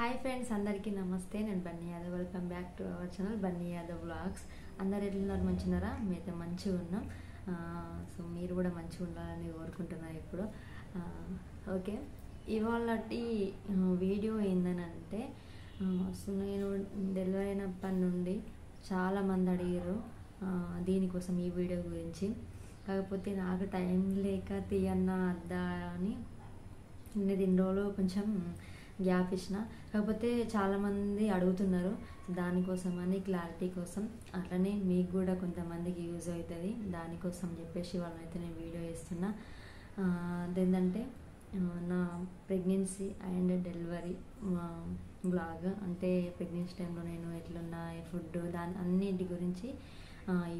Hi friends, అందరికీ నమస్తే. నేను Bunny Yadav. Welcome back to our channel Bunny Yadav vlogs. అందరు ఎట్లున్నారు? మంచిగున్నారా? మేమైతే మంచిగా ఉన్నాం. సో మీరు కూడా మంచిగా ఉండాలని కోరుకుంటున్నాను ఇప్పుడు. ఓకే, ఇవాళ వీడియో ఏందనంటే, సో నేను డెలివరీ అయినప్పటి నుండి చాలామంది అడిగారు దీనికోసం, ఈ వీడియో గురించి. కాకపోతే నాకు టైం లేక తీయన్నా అద్దా అని నేను ఇన్ని రోజులు కొంచెం గ్యాప్ ఇచ్చిన. కాకపోతే చాలామంది అడుగుతున్నారు, దానికోసమని క్లారిటీ కోసం, అట్లనే మీకు కూడా కొంతమందికి యూజ్ అవుతుంది దానికోసం చెప్పేసి వాళ్ళైతే నేను వీడియో చేస్తున్నా. అదేంటంటే నా ప్రెగ్నెన్సీ అండ్ డెలివరీ బ్లాగ్, అంటే ప్రెగ్నెన్సీ టైంలో నేను ఎట్లున్నా, ఫుడ్, దాని అన్నింటి గురించి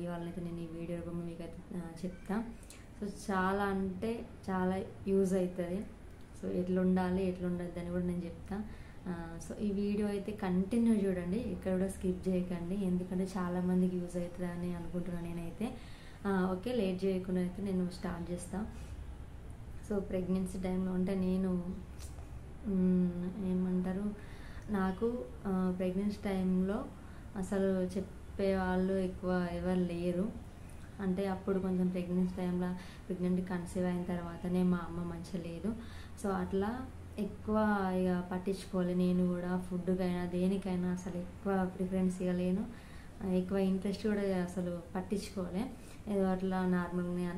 ఇవాళైతే నేను ఈ వీడియో రూపంలో మీకు అయితే చెప్తా. సో చాలా అంటే చాలా యూజ్ అవుతుంది. సో ఎట్లుండాలి ఎట్లుండద్దు అని కూడా నేను చెప్తా. సో ఈ వీడియో అయితే కంటిన్యూ చూడండి, ఇక్కడ కూడా స్కిప్ చేయకండి, ఎందుకంటే చాలామందికి యూజ్ అవుతుంది అని అనుకుంటున్నాను నేనైతే. ఓకే, లేట్ చేయకుండా అయితే నేను స్టార్ట్ చేస్తాను. సో ప్రెగ్నెన్సీ టైంలో అంటే నేను ఏమంటారు, నాకు ప్రెగ్నెన్సీ టైంలో అసలు చెప్పేవాళ్ళు ఎక్కువ ఎవరు లేరు. అంటే అప్పుడు కొంచెం ప్రెగ్నెన్సీ టైంలో ప్రెగ్నెంట్ కన్సీవ్ అయిన తర్వాతనే మా అమ్మ మంచిగా లేదు. సో అట్లా ఎక్కువ ఇక పట్టించుకోవాలి. నేను కూడా ఫుడ్కైనా దేనికైనా అసలు ఎక్కువ ప్రిఫరెన్స్ ఇవ్వలేను, ఎక్కువ ఇంట్రెస్ట్ కూడా అసలు పట్టించుకోలే. ఏదో అట్లా నార్మల్గా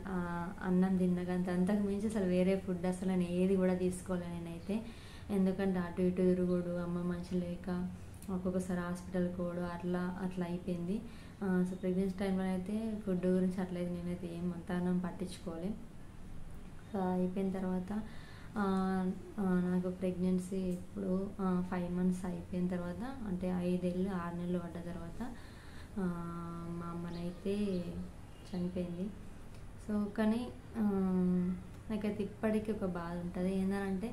అన్నం తిన్నగంత, అంతకు మించి అసలు వేరే ఫుడ్ అసలు నేను ఏది కూడా తీసుకోలే నేనైతే. ఎందుకంటే అటు ఇటు తిరుగుడు, అమ్మ మంచి లేక ఒక్కొక్కసారి హాస్పిటల్కి పోవడం, అట్లా అయిపోయింది. సో ప్రెగ్నెన్సీ టైంలో అయితే ఫుడ్ గురించి అట్లయితే నేనైతే ఏమంతానం పట్టించుకోలే. సో అయిపోయిన తర్వాత నాకు ప్రెగ్నెన్సీ ఇప్పుడు 5 months అయిపోయిన తర్వాత, అంటే 6 నెలలు పడ్డ తర్వాత మా అమ్మనైతే చనిపోయింది. సో కానీ నాకైతే ఇప్పటికీ ఒక బాధ ఉంటుంది. ఏంటంటే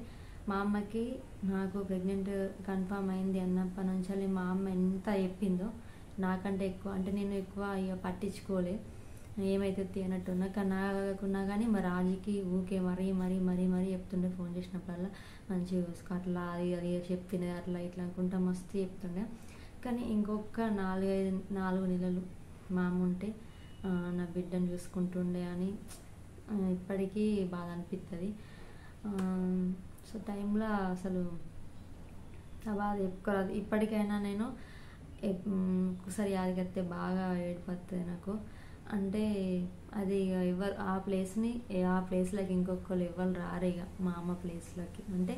మా అమ్మకి నాకు ప్రెగ్నెంట్ కన్ఫామ్ అయింది అన్నప్పటి నుంచి మా అమ్మ ఎంత చెప్పిందో నాకంటే ఎక్కువ, అంటే నేను ఎక్కువ ఇక పట్టించుకోలే, ఏమైతే తినట్టున్నా. కానీ నాకున్నా కానీ మా రాజుకి ఊకే మరీ చెప్తుండే, ఫోన్ చేసినప్పుడల్లా మంచిగా చూసుకో, అట్లా అది చెప్తుండే, అట్లా ఇట్లా అనుకుంటా మస్తు చెప్తుండే. కానీ ఇంకొక 4 నెలలు మా అమ్మ ఉంటే నా బిడ్డను చూసుకుంటుండే అని ఇప్పటికీ బాధ అనిపిస్తుంది. సో టైంలో అసలు ఆ బాధ చెప్పుకోరాదు. ఇప్పటికైనా నేను ఒకసారి యాదగిరితే బాగా ఏడిపోతుంది నాకు. అంటే అది ఎవరు ఆ ప్లేస్లోకి ఇంకొకరు ఎవరు రారు ఇక మా అమ్మ ప్లేస్లోకి. అంటే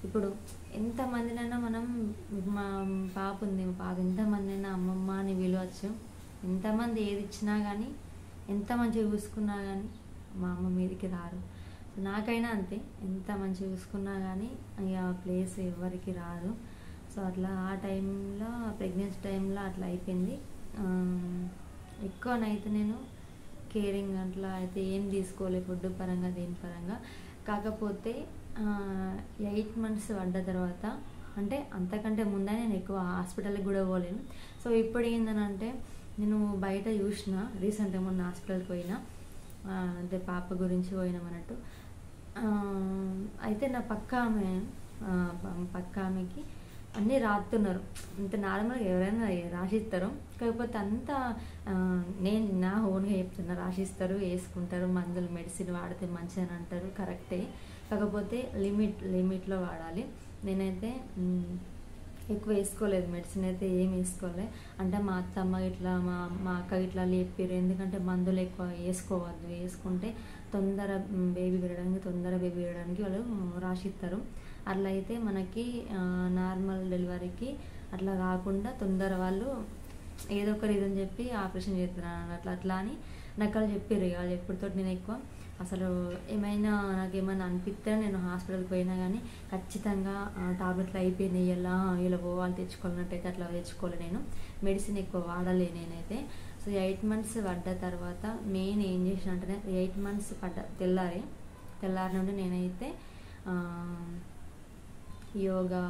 ఇప్పుడు ఎంతమందినైనా మనం, మా పాప ఉంది, మా పాప ఎంతమందినైనా అమ్మమ్మ అని పిలవచ్చు, ఎంతమంది ఏది ఇచ్చినా కానీ, ఎంత మంచిగా చూసుకున్నా కానీ మా అమ్మ మీదకి రారు. నాకైనా అంతే, ఎంత మంచిగా చూసుకున్నా కానీ ఇక ప్లేస్ ఎవరికి రాదు. సో అట్లా ఆ టైంలో, ప్రెగ్నెన్సీ టైంలో అట్లా అయిపోయింది. ఎక్కువనైతే నేను కేరింగ్ అట్లా అయితే ఏం తీసుకోలే, ఫుడ్ పరంగా దేని పరంగా. కాకపోతే 8 months పడ్డ తర్వాత, అంటే అంతకంటే ముందే నేను ఎక్కువ హాస్పిటల్కి కూడా పోలేను. సో ఇప్పుడు ఏంటంటే నేను బయట చూసిన, రీసెంట్గా మొన్న హాస్పిటల్కి పోయినా, అంటే పాప గురించి పోయినామన్నట్టు. అయితే నా పక్క ఆమెకి అన్నీ రాస్తున్నారు. అంత నార్మల్గా ఎవరైనా రాసిస్తారు, కాకపోతే అంతా నేను నా ఓన్గా చెప్తున్నా. రాసిస్తారు, వేసుకుంటారు, మందులు మెడిసిన్ వాడితే మంచిదని అంటారు, కరెక్టే. కాకపోతే లిమిట్లో వాడాలి. నేనైతే ఎక్కువ వేసుకోలేదు, మెడిసిన్ అయితే ఏం వేసుకోలే. అంటే మా అత్తమ్మ ఇట్లా, మా అక్క ఇట్లా చెప్పారు, ఎందుకంటే మందులు ఎక్కువ వేసుకోవద్దు, వేసుకుంటే తొందర బేబీ పెరగడానికి వాళ్ళు రాసిస్తారు. అట్లా అయితే మనకి నార్మల్ డెలివరీకి అట్లా కాకుండా తొందర వాళ్ళు ఏదో ఒక రీజన్ చెప్పి ఆపరేషన్ చేస్తున్నారు, అట్లా అని నాకు వాళ్ళు చెప్పారు. వాళ్ళు ఎప్పటితో నేను ఎక్కువ అసలు నాకేమైనా అనిపిస్తే నేను హాస్పిటల్కి పోయినా కానీ ఖచ్చితంగా టాబ్లెట్లు అయిపోయినాయి, ఇలా పోవాలి తెచ్చుకోవాలన్నట్టయితే అట్లా తెచ్చుకోలే. నేను మెడిసిన్ ఎక్కువ వాడలే నేనైతే. సో 8 months పడ్డ తర్వాత మెయిన్ ఏం చేసిన అంటే, 8 months పడ్డ తెల్లారి నుండి నేనైతే యోగా,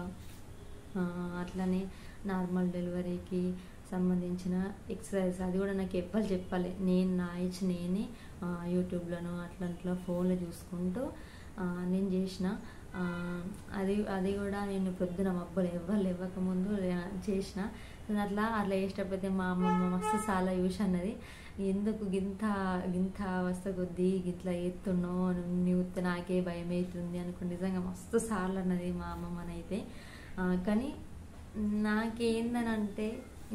అట్లనే నార్మల్ డెలివరీకి సంబంధించిన ఎక్సర్సైజ్, అది కూడా నాకు ఎవ్వరు చెప్పాలి, నేను నేనే యూట్యూబ్లోనో అట్లా ఫోన్లో చూసుకుంటూ నేను చేసిన. ఆ, అది కూడా నేను పొద్దున మబ్బులు ఎవ్వరు లేవ్వకముందు చేసిన. అట్లా చేసేటప్పుడైతే మా అమ్మమ్మ మస్తు చాలా యూస్ అన్నది, ఎందుకు గింత గింత వస్త కొద్దీ గిట్లా ఎత్తున్నావు, నువ్వు నాకే భయం అవుతుంది అనుకో. నిజంగా మస్తు సార్లు అన్నది మా అమ్మమ్మనైతే. కానీ నాకేందనంటే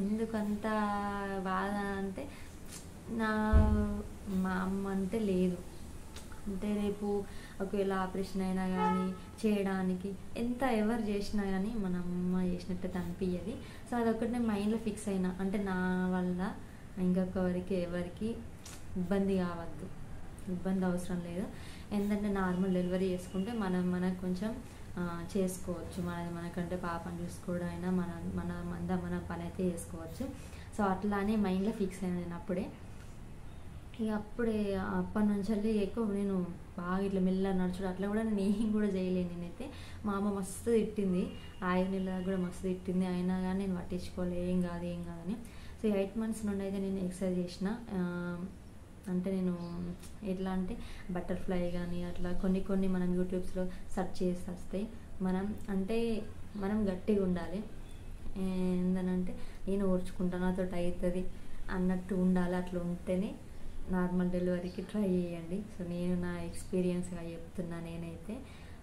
ఎందుకంత బాధ అంటే, నా మా అమ్మ అంటే లేదు, అంటే రేపు ఒకవేళ ఆపరేషన్ అయినా కానీ చేయడానికి ఎంత ఎవరు చేసినా కానీ మన అమ్మ చేసినట్టు అనిపించదు. సో అదొకటి నేను మైండ్లో ఫిక్స్ అయినా, అంటే నా వల్ల ఇంకొకరికి ఎవరికి ఇబ్బంది కావద్దు, ఇబ్బంది అవసరం లేదు. ఏంటంటే నార్మల్ డెలివరీ చేసుకుంటే మనకు కొంచెం చేసుకోవచ్చు, మనకంటే పాపని చూసుకోవడం అయినా మన పని అయితే చేసుకోవచ్చు. సో అట్లానే మైండ్లో ఫిక్స్ అయినా నేను అప్పుడే. ఇక అప్పుడే అప్పటి నుంచి ఎక్కువ నేను బాగా ఇట్లా మెల్ల నడుచుడు అట్లా కూడా నేను ఏం కూడా చేయలేను. నేనైతే మా అమ్మ మస్తు తిట్టింది, 5 నెలలకు కూడా మస్తు తిట్టింది, అయినా కానీ నేను పట్టించుకోలే, ఏం కాదని. సో 8 months నుండి అయితే నేను ఎక్సర్సైజ్ చేసిన. అంటే నేను ఎట్లా అంటే బటర్ఫ్లై కానీ అట్లా కొన్ని మనం యూట్యూబ్స్లో సెర్చ్ చేసి వస్తాయి. మనం గట్టిగా ఉండాలి, ఏంటంటే నేను ఓర్చుకుంటాను, నాతో అవుతుంది అన్నట్టు ఉండాలి. అట్లా ఉంటేనే నార్మల్ డెలివరీకి ట్రై చేయండి. సో నేను నా ఎక్స్పీరియన్స్గా చెప్తున్నా. నేనైతే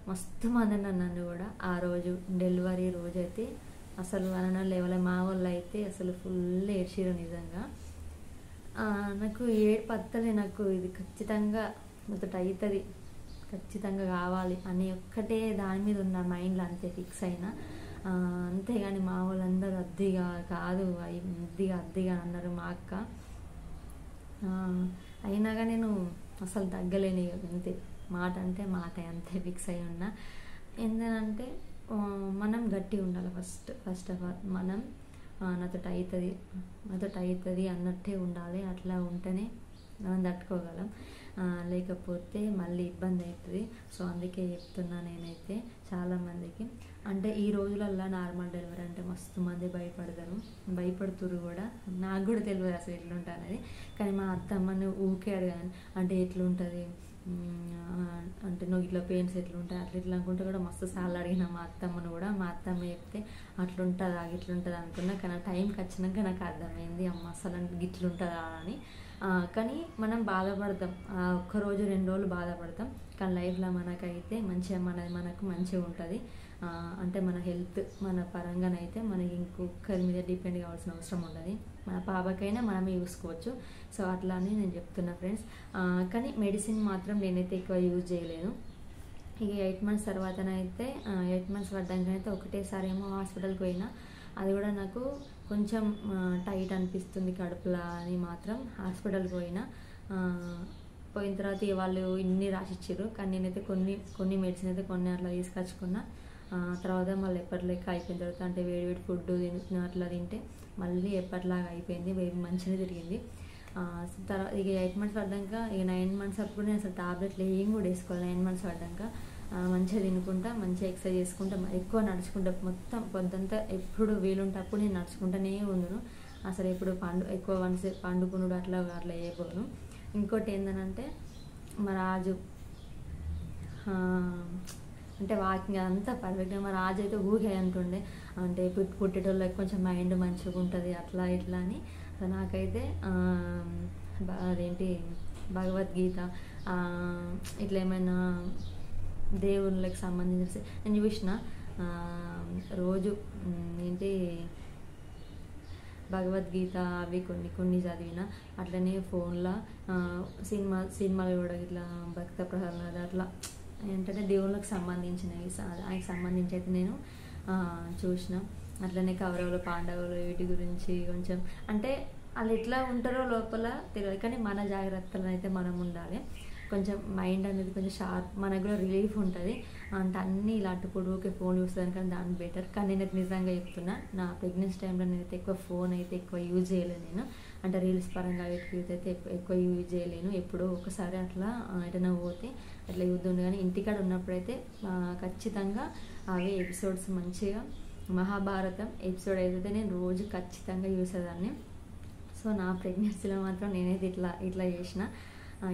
మస్తు మంది నన్ను కూడా ఆ రోజు డెలివరీ రోజైతే అసలు అనడం లేవలే. మా వాళ్ళు అయితే అసలు ఫుల్ ఏడ్చిరు నిజంగా. నాకు ఏడుపత్తలే, నాకు ఇది ఖచ్చితంగా నాతో అవుతుంది, ఖచ్చితంగా కావాలి అని ఒక్కటే దాని మీద ఉన్న మైండ్లో అంతే ఫిక్స్ అయినా. అంతేగాని మా వాళ్ళందరూ అద్దిగా కాదు, అద్దిగా అన్నారు మా అక్క. అయినా కానీ నేను అసలు తగ్గలేని, అంతే మాట అంటే మాట, అంతే ఫిక్స్ అయి ఉన్నా. ఏంటంటే మనం గట్టిగా ఉండాలి. ఫస్ట్ ఆఫ్ ఆల్ మనం నాతో అవుతుంది అన్నట్టే ఉండాలి. అట్లా ఉంటేనే మనం తట్టుకోగలం, లేకపోతే మళ్ళీ ఇబ్బంది అవుతుంది. సో అందుకే చెప్తున్నా నేనైతే చాలామందికి. అంటే ఈ రోజులల్లో నార్మల్ డెలివరీ అంటే మస్తు మంది భయపడుతురు కూడా. నాకు కూడా తెలియదు అసలు ఎట్లుంటుంది అనేది. కానీ మా అత్తమ్మని ఊకే అడగాను, అంటే ఎట్లుంటుంది, అంటే నువ్వు ఇట్లా పెయిన్స్ ఎట్లుంటాయి అట్లా ఇట్లా అనుకుంటే కూడా మస్తు సార్లు అడిగిన మా అత్తమ్మను కూడా. మా అత్తమ్మ చెప్తే అట్లుంటుందా గిట్లుంటుందా అనుకున్నా, కానీ ఆ టైంకి వచ్చినాక నాకు అర్థమైంది అమ్మ అసలు గిట్లుంటుందా అని. కానీ మనం బాధపడతాం, ఒక్కరోజు 2 రోజులు బాధపడతాం, కానీ లైఫ్లో మనకైతే మంచిగా మనకు మంచిగా ఉంటుంది. అంటే మన హెల్త్ మన పరంగానైతే మనకి ఇంకొకరి మీద డిపెండ్ కావాల్సిన అవసరం ఉండదు. మన పాపకైనా మనమే చూసుకోవచ్చు. సో అట్లా అని నేను చెప్తున్నా ఫ్రెండ్స్. కానీ మెడిసిన్ మాత్రం నేనైతే ఎక్కువ యూజ్ చేయలేను. ఇక 8 months తర్వాతనైతే 8 months పడ్డాకనైతే ఒకటేసారి ఏమో హాస్పిటల్కి పోయినా. అది కూడా నాకు కొంచెం టైట్ అనిపిస్తుంది కడుపులా అని మాత్రం హాస్పిటల్కి పోయిన తర్వాత వాళ్ళు ఇన్ని రాసిచ్చారు. కానీ నేనైతే కొన్ని మెడిసిన్ అయితే కొన్ని అట్లా తీసుకొచ్చుకున్నా. తర్వాత మళ్ళీ ఎప్పటిలాగా అయిపోయిన తర్వాత, అంటే వేడి ఫుడ్ అట్లా తింటే మళ్ళీ ఎప్పటిలాగా అయిపోయింది, మంచిగా తిరిగింది. తర్వాత ఇక 8 months పడ్డాక, ఇక 9 months అప్పుడు నేను అసలు టాబ్లెట్లు ఏం కూడా వేసుకోవాలి. 9 months పడ్డాక మంచిగా తినుకుంటా, మంచిగా ఎక్సర్సైజ్ చేసుకుంటా, ఎక్కువ నడుచుకుంటా, మొత్తం పొద్దంతా ఎప్పుడు వీలుంటే అప్పుడు నేను నడుచుకుంటానే ఉండును. అసలు ఎప్పుడు ఎక్కువ పండుకునుడు అట్లా చేయబోను. ఇంకోటి ఏంటంటే మా రాజు అంటే వాకింగ్ అంతా పర్ఫెక్ట్గా. మా రాజు అయితే ఊగే అంటుండే, అంటే పుట్టేటోళ్ళకి కొంచెం మైండ్ మంచిగా ఉంటుంది అట్లా ఇట్లా అని. నాకైతే అదేంటి భగవద్గీత ఇట్లా ఏమైనా దేవుళ్ళకి సంబంధించి నేను చూసిన రోజు ఏంటి భగవద్గీత అవి కొన్ని చదివిన. అట్లనే ఫోన్లో సినిమాలు కూడా ఇట్లా భక్త ప్రహ్లాద అట్లా ఏంటంటే దేవుళ్ళకి సంబంధించినవి, ఆయనకి సంబంధించి అయితే నేను చూసిన. అట్లనే కౌరవులు పాండవులు వీటి గురించి కొంచెం, అంటే వాళ్ళు ఎట్లా ఉంటారో లోపల తెలియదు, కానీ మన జాగ్రత్తలు అయితే మనం ఉండాలి. కొంచెం మైండ్ అనేది కొంచెం షార్ప్, మనకు కూడా రిలీఫ్ ఉంటుంది. అంటే అన్నీ ఇలాంటి ఊరికే ఫోన్ చూస్తాను, కానీ దాని బెటర్. కానీ నేనైతే నిజంగా చెప్తున్నా, నా ప్రెగ్నెన్సీ టైంలో నేనైతే ఫోన్ అయితే ఎక్కువ యూజ్ చేయలేను. నేను అంటే రీల్స్ పరంగా వీటికి అయితే ఎక్కువ యూజ్ చేయలేను. ఎప్పుడో ఒకసారి అట్లా ఎటైనా పోతే అట్లా యూజ్ ఉంది. కానీ ఇంటికాడ ఉన్నప్పుడైతే ఖచ్చితంగా అవే ఎపిసోడ్స్ మంచిగా మహాభారతం ఎపిసోడ్ అయితే నేను రోజు ఖచ్చితంగా చూసేదాన్ని. సో నా ప్రెగ్నెన్సీలో మాత్రం నేనైతే ఇట్లా చేసిన.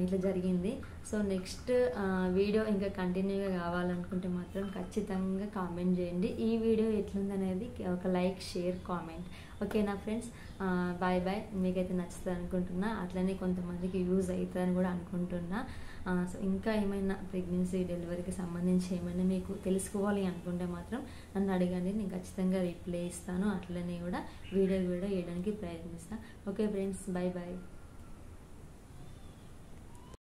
ఇట్లా జరిగింది. సో నెక్స్ట్ వీడియో ఇంకా కంటిన్యూగా కావాలనుకుంటే మాత్రం ఖచ్చితంగా కామెంట్ చేయండి. ఈ వీడియో ఎట్లుందనేది ఒక లైక్, షేర్, కామెంట్. ఓకేనా ఫ్రెండ్స్? Bye bye. మీకైతే నచ్చుతుంది అనుకుంటున్నా, అట్లనే కొంతమందికి యూజ్ అవుతుందని కూడా అనుకుంటున్నా. సో ఇంకా ఏమైనా ప్రెగ్నెన్సీ, డెలివరీకి సంబంధించి ఏమైనా మీకు తెలుసుకోవాలి అనుకుంటే మాత్రం నన్ను అడగండి, నేను ఖచ్చితంగా రిప్లై ఇస్తాను. అట్లనే కూడా వీడియో వేయడానికి ప్రయత్నిస్తాను. Okay friends, bye bye.